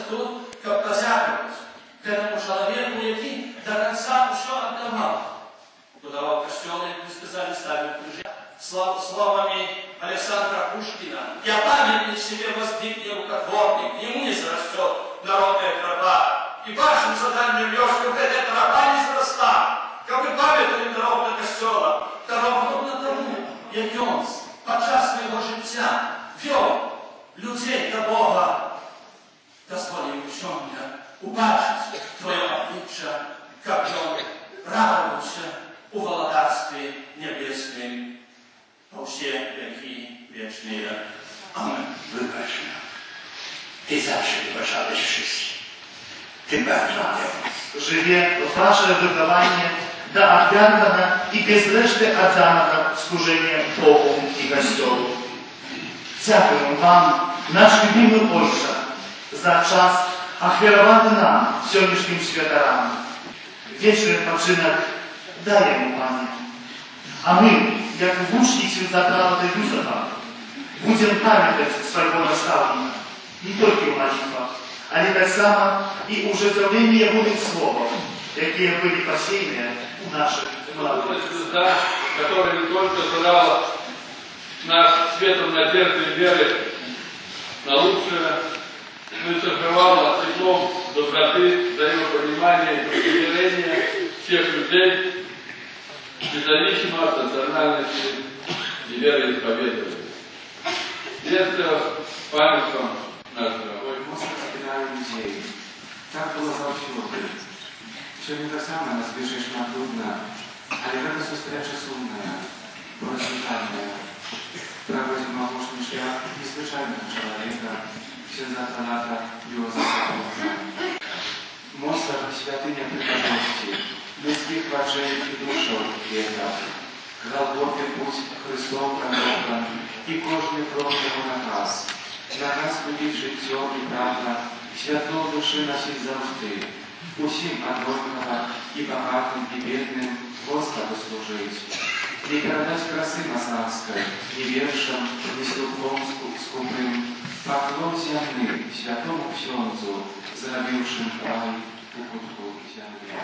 тут, как позякать к этому человеку, який до конца все отдавал. Будовал костелы, мы сказали, ставил кружья. Словами Александра Пушкина: «Я памятник себе воздвиг, не рукотворник, ему не зарастет народная тропа. И вашим заданием лёжка эта тропа не заросла. Как бы памятуем дорог на костела, дорог на тому, як ён подчас своего життя вел людей до Бога. Дозволив що мне убачить твое обличчя, как ён радовался у володарстве небесным по все веки вечные. Amen. Wybacz nam. Ty zawsze wybaczasz wszystkim. Tym bardziej Żywie wasze wydawanie do ofiarnego i bezreszty oddanego służenia Bogu i Kościołu. Dziękuję wam, nasz любимый Ojcze, za czas ofiarowany nam сегодняшним świętaram. Wieczny odpoczynek daje mu Panie. A my, jak włócznicy zabrała do Józefa, będziemy pamiętać swojego nastawienia, nie tylko w modlitwach, ale tak samo i użytkowienie Jego słów, jakie byli посеяны у наших молодых. Звезда, которая не только задала нас светом надежды и веры на лучшее, но и согревала теплом доброты, взаимопонимания и примирения всех людей, независимо от национальности и вероисповедания. Детство памятом наш дорогой. Mocno wspierają ludzi. Tak było zawsze. Сьогодні так само нас більше шма трудна, але рада зустріча сумна, порозуміння. Проводимо мощний шлях незвичайного чоловіка, księdza Tanata Józefa Pawła. Mocna światynia przypadłości, ludzkich patrzeń i duszą wieka. Głęboki путь Христов пророка і кожний крок його наказ. Наказ ходіть життєм і правда, святло душі носіть завжди. Усім однаково і багатим, і бідним Господу служить. Не передать краси масанской, ни вершам, ни слухом скупым, поклон земный святому Ksiądzu, зробившим край у кутку земли.